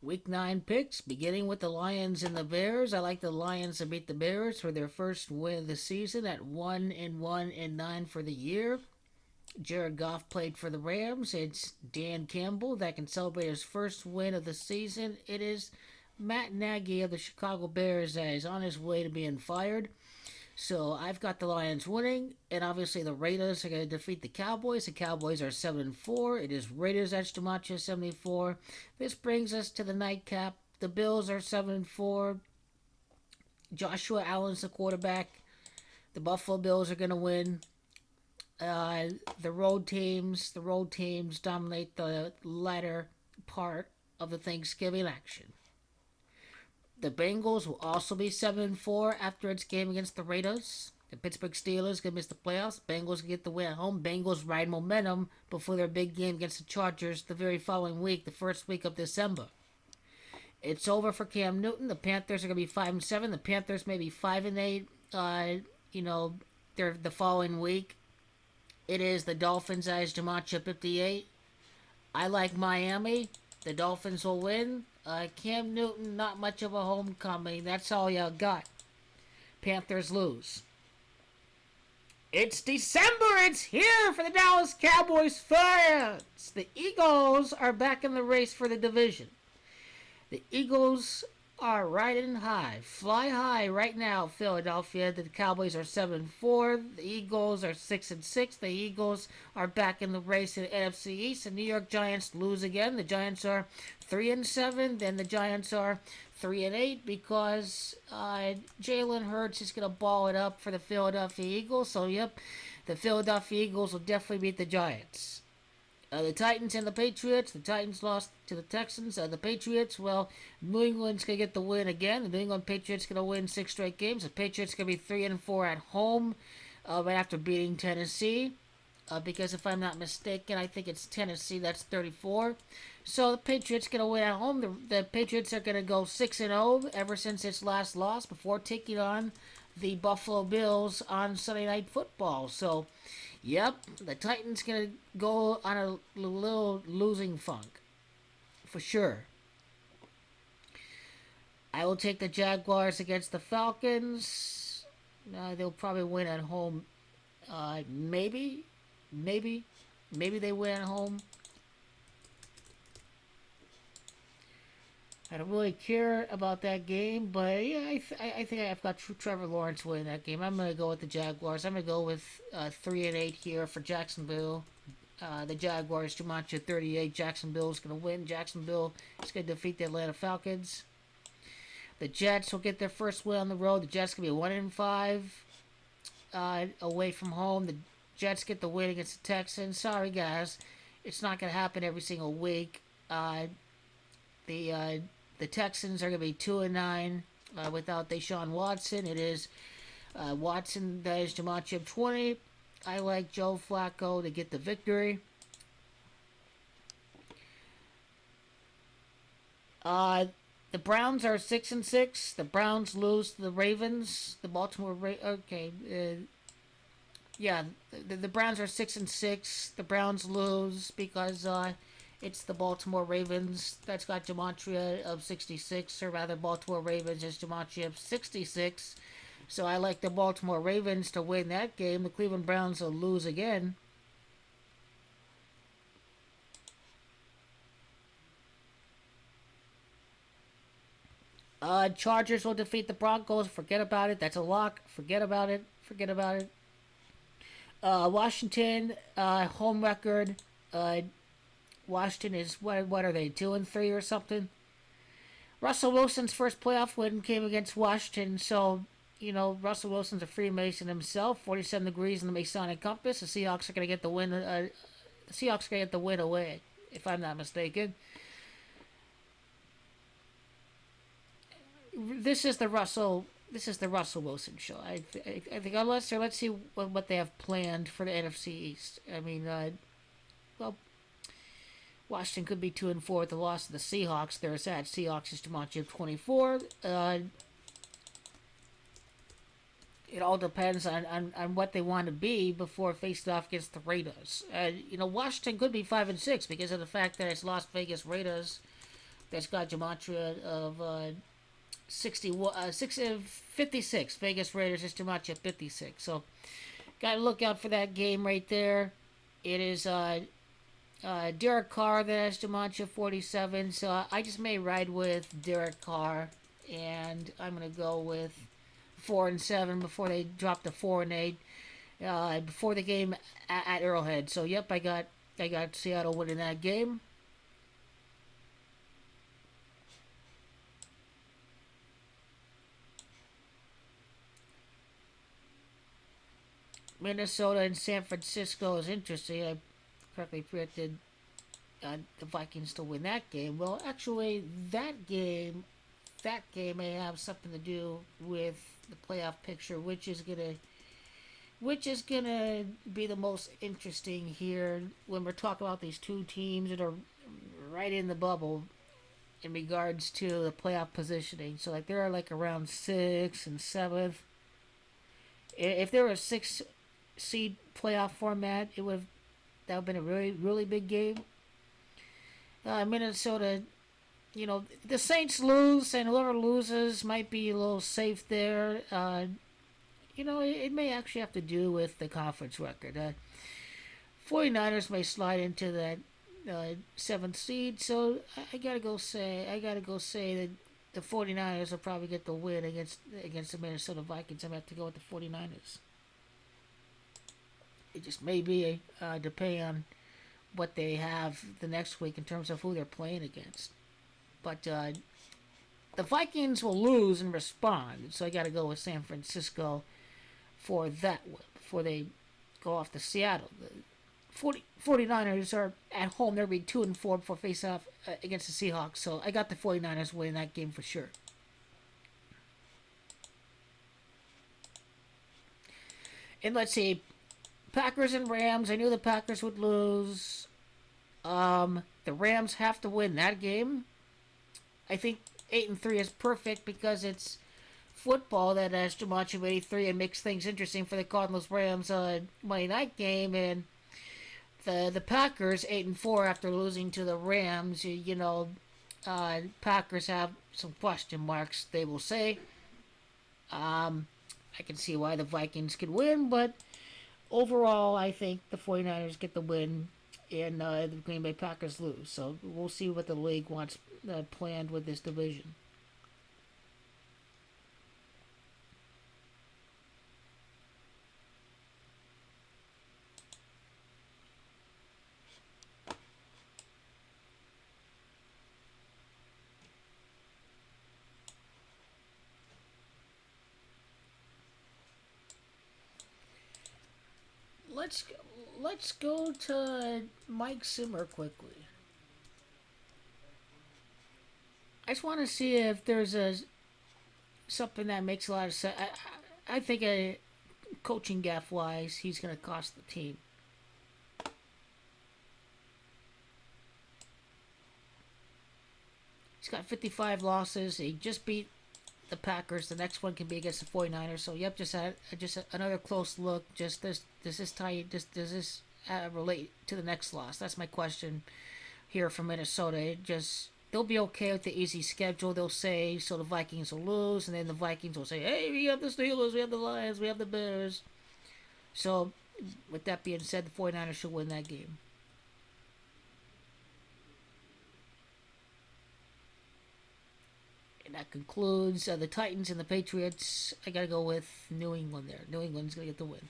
Week 9 picks, beginning with the Lions and the Bears. I like the Lions to beat the Bears for their first win of the season at 1-1-9 for the year. Jared Goff played for the Rams. It's Dan Campbell that can celebrate his first win of the season. It is Matt Nagy of the Chicago Bears that is on his way to being fired. So I've got the Lions winning, and obviously the Raiders are going to defeat the Cowboys. The Cowboys are 7-4. It is Raiders edge to Macho 74. This brings us to the nightcap. The Bills are 7-4. Joshua Allen's the quarterback. The Buffalo Bills are going to win. The road teams dominate the latter part of the Thanksgiving action. The Bengals will also be 7-4 after its game against the Raiders. The Pittsburgh Steelers gonna miss the playoffs. Bengals can get the win at home. Bengals ride momentum before their big game against the Chargers the very following week, the first week of December. It's over for Cam Newton. The Panthers are gonna be 5-7. The Panthers may be 5-8. They're the following week. It is the Dolphins as Jamacha 58. I like Miami. The Dolphins will win. Cam Newton, not much of a homecoming. That's all y'all got. Panthers lose. It's December. It's here for the Dallas Cowboys fans. The Eagles are back in the race for the division. The Eagles are riding high. Fly high right now, Philadelphia. The Cowboys are 7-4. The Eagles are 6-6. The Eagles are back in the race in the NFC East. The New York Giants lose again. The Giants are 3-7. Then the Giants are 3-8 because Jalen Hurts is going to ball it up for the Philadelphia Eagles. So, yep, the Philadelphia Eagles will definitely beat the Giants. The Titans and the Patriots. The Titans lost to the Texans. The Patriots, well, New England's going to get the win again. The New England Patriots going to win 6 straight games. The Patriots going to be 3-4 at home right after beating Tennessee. Because if I'm not mistaken, I think it's Tennessee. That's 34. So the Patriots going to win at home. The Patriots are going to go 6-0 ever since its last loss before taking on the Buffalo Bills on Sunday Night Football. So, yep, the Titans going to go on a little losing funk. For sure. I will take the Jaguars against the Falcons. They'll probably win at home. Maybe they win at home. I don't really care about that game, but yeah, I think I've got Trevor Lawrence winning that game. I'm going to go with the Jaguars. I'm going to go with 3-8 here for Jacksonville. The Jaguars, Jumanji 38. Jacksonville is going to win. Jacksonville is going to defeat the Atlanta Falcons. The Jets will get their first win on the road. The Jets going to be 1-5 away from home. The Jets get the win against the Texans. Sorry, guys. It's not going to happen every single week. The Texans are going to be 2-9 without Deshaun Watson. It is Watson that is Jumanji 20. I like Joe Flacco to get the victory. The Browns are 6-6. The Browns lose to the Ravens. The Baltimore the Browns are 6-6. The Browns lose because it's the Baltimore Ravens that's got gematria of 66, or rather, Baltimore Ravens is gematria of 66. So I like the Baltimore Ravens to win that game. The Cleveland Browns will lose again. Chargers will defeat the Broncos. Forget about it. That's a lock. Forget about it. Washington, home record. Washington is, what are they, 2-3 or something? Russell Wilson's first playoff win came against Washington, so, Russell Wilson's a Freemason himself. 47 degrees in the Masonic compass. The Seahawks are going to get the win. The Seahawks are going to get the win away, if I'm not mistaken. This is the Russell Wilson show. I think let's see what they have planned for the NFC East. I mean, Washington could be 2-4 with the loss of the Seahawks. They're sad. Seahawks is Jumanji of 24. It all depends on what they want to be before facing off against the Raiders. Washington could be 5-6 because of the fact that it's Las Vegas Raiders That's got gematria of 56. Vegas Raiders is gematria 56. So, got to look out for that game right there. It is Derek Carr that has gematria 47. So, I just may ride with Derek Carr. And I'm going to go with 4-7 before they drop to 4-8 before the game at Arrowhead. So yep, I got Seattle winning that game. Minnesota and San Francisco is interesting. I correctly predicted the Vikings to win that game. Well, actually, that game may have something to do with the playoff picture, which is gonna be the most interesting here when we're talking about these two teams that are right in the bubble in regards to the playoff positioning. So like they're like around 6th and 7th. If there were a 6 seed playoff format, that would have been a really really big game. Minnesota, the Saints lose, and whoever loses might be a little safe there. It may actually have to do with the conference record. 49ers may slide into that 7th seed, so I gotta go say that the 49ers will probably get the win against the Minnesota Vikings. I'm gonna have to go with the 49ers. It just may be depending on what they have the next week in terms of who they're playing against. But the Vikings will lose and respond, so I got to go with San Francisco for that one before they go off to Seattle. The 49ers are at home. They'll be 2-4 before face off against the Seahawks, so I got the 49ers winning that game for sure. And let's see, Packers and Rams. I knew the Packers would lose. The Rams have to win that game. I think 8-3 is perfect because it's football that has too much of 83 and makes things interesting for the Cardinals Rams Monday night game. And the Packers 8-4 after losing to the Rams. Packers have some question marks. They will say. I can see why the Vikings could win, but overall, I think the 49ers get the win and the Green Bay Packers lose. So we'll see what the league wants planned with this division. Let's let's go to Mike Zimmer quickly. I just want to see if there's a something that makes a lot of sense. I think coaching gaff wise, he's going to cost the team. He's got 55 losses. He just beat the Packers. The next one can be against the 49ers. So yep, just another close look. Just does this tie? Does this relate to the next loss? That's my question here from Minnesota. They'll be okay with the easy schedule. They'll say so the Vikings will lose, and then the Vikings will say, "Hey, we have the Steelers, we have the Lions, we have the Bears." So with that being said, the 49ers should win that game. And that concludes the Titans and the Patriots. I gotta go with New England there. New England's gonna get the win.